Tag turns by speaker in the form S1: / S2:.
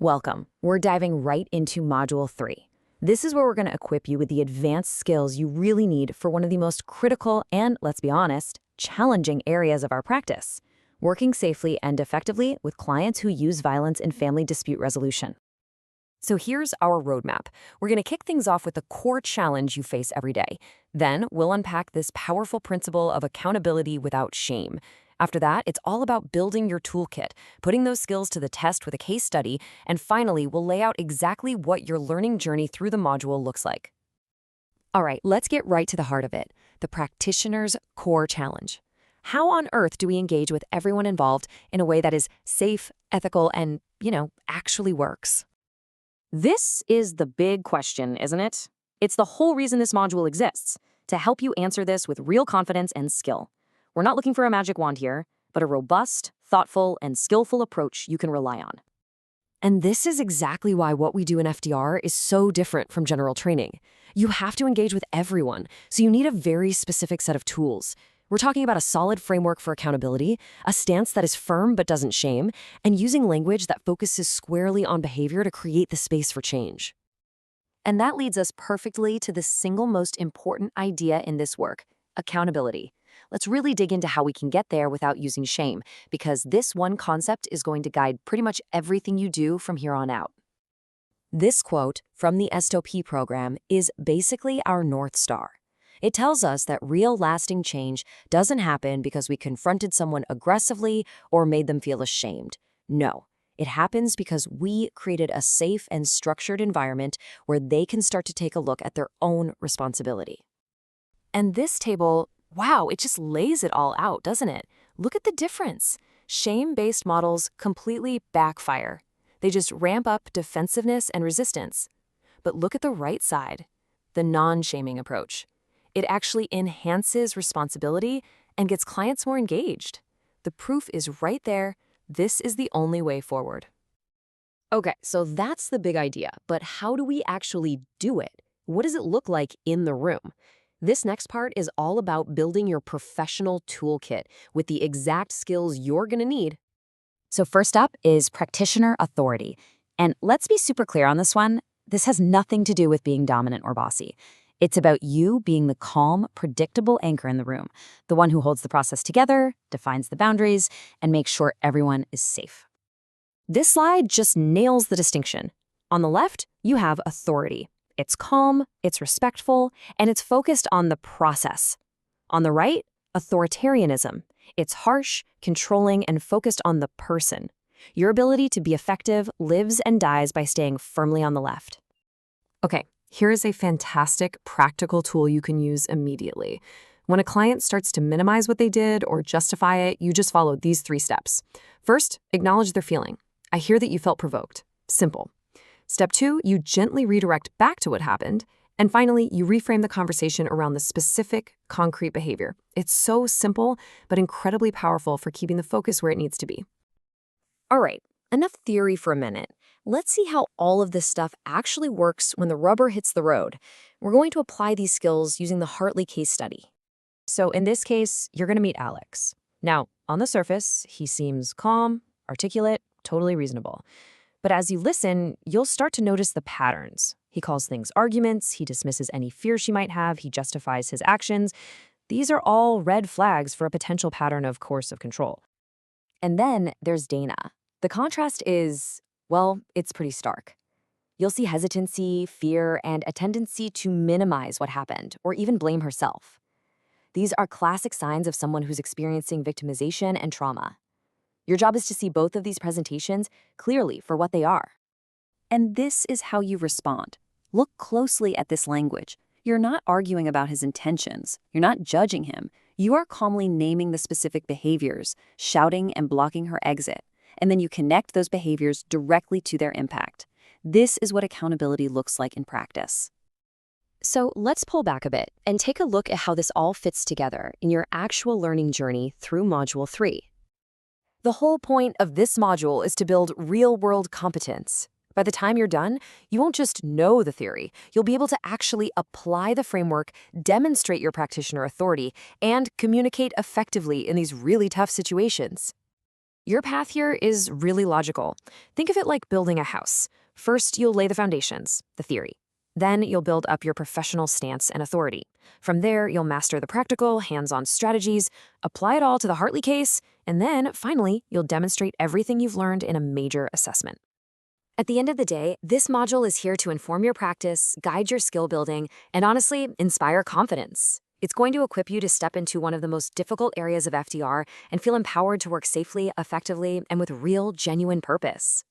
S1: Welcome. We're diving right into Module 3. This is where we're going to equip you with the advanced skills you really need for one of the most critical and, let's be honest, challenging areas of our practice: working safely and effectively with clients who use violence in family dispute resolution. So here's our roadmap. We're going to kick things off with the core challenge you face every day. Then we'll unpack this powerful principle of accountability without shame. After that, it's all about building your toolkit, putting those skills to the test with a case study, and finally, we'll lay out exactly what your learning journey through the module looks like. All right, let's get right to the heart of it, the practitioner's core challenge. How on earth do we engage with everyone involved in a way that is safe, ethical, and, actually works? This is the big question, isn't it? It's the whole reason this module exists, to help you answer this with real confidence and skill. We're not looking for a magic wand here, but a robust, thoughtful, and skillful approach you can rely on. And this is exactly why what we do in FDR is so different from general training. You have to engage with everyone, so you need a very specific set of tools. We're talking about a solid framework for accountability, a stance that is firm but doesn't shame, and using language that focuses squarely on behavior to create the space for change. And that leads us perfectly to the single most important idea in this work: accountability. Let's really dig into how we can get there without using shame, because this one concept is going to guide pretty much everything you do from here on out. This quote from the STOP program is basically our North Star. It tells us that real lasting change doesn't happen because we confronted someone aggressively or made them feel ashamed. No, it happens because we created a safe and structured environment where they can start to take a look at their own responsibility. And this table, wow, it just lays it all out, doesn't it? Look at the difference. Shame-based models completely backfire. They just ramp up defensiveness and resistance. But look at the right side, the non-shaming approach. It actually enhances responsibility and gets clients more engaged. The proof is right there. This is the only way forward. Okay, so that's the big idea, but how do we actually do it? What does it look like in the room? This next part is all about building your professional toolkit with the exact skills you're going to need. So first up is practitioner authority. And let's be super clear on this one. This has nothing to do with being dominant or bossy. It's about you being the calm, predictable anchor in the room, the one who holds the process together, defines the boundaries, and makes sure everyone is safe. This slide just nails the distinction. On the left, you have authority. It's calm, it's respectful, and it's focused on the process. On the right, authoritarianism. It's harsh, controlling, and focused on the person. Your ability to be effective lives and dies by staying firmly on the left. Okay, here is a fantastic practical tool you can use immediately. When a client starts to minimize what they did or justify it, you just follow these 3 steps. First, acknowledge their feeling. I hear that you felt provoked. Simple. Step 2, you gently redirect back to what happened. And finally, you reframe the conversation around the specific, concrete behavior. It's so simple, but incredibly powerful for keeping the focus where it needs to be. All right, enough theory for a minute. Let's see how all of this stuff actually works when the rubber hits the road. We're going to apply these skills using the Hartley case study. So in this case, you're going to meet Alex. Now, on the surface, he seems calm, articulate, totally reasonable. But as you listen, you'll start to notice the patterns. He calls things arguments, he dismisses any fear she might have, he justifies his actions. These are all red flags for a potential pattern of coercive control. And then there's Dana. The contrast is, well, it's pretty stark. You'll see hesitancy, fear, and a tendency to minimize what happened, or even blame herself. These are classic signs of someone who's experiencing victimization and trauma. Your job is to see both of these presentations clearly for what they are. And this is how you respond. Look closely at this language. You're not arguing about his intentions. You're not judging him. You are calmly naming the specific behaviors, shouting and blocking her exit. And then you connect those behaviors directly to their impact. This is what accountability looks like in practice. So let's pull back a bit and take a look at how this all fits together in your actual learning journey through Module 3. The whole point of this module is to build real-world competence. By the time you're done, you won't just know the theory. You'll be able to actually apply the framework, demonstrate your practitioner authority, and communicate effectively in these really tough situations. Your path here is really logical. Think of it like building a house. First, you'll lay the foundations, the theory. Then you'll build up your professional stance and authority. From there, you'll master the practical, hands-on strategies, apply it all to the Hartley case, and then, finally, you'll demonstrate everything you've learned in a major assessment. At the end of the day, this module is here to inform your practice, guide your skill building, and honestly, inspire confidence. It's going to equip you to step into one of the most difficult areas of FDR and feel empowered to work safely, effectively, and with real, genuine purpose.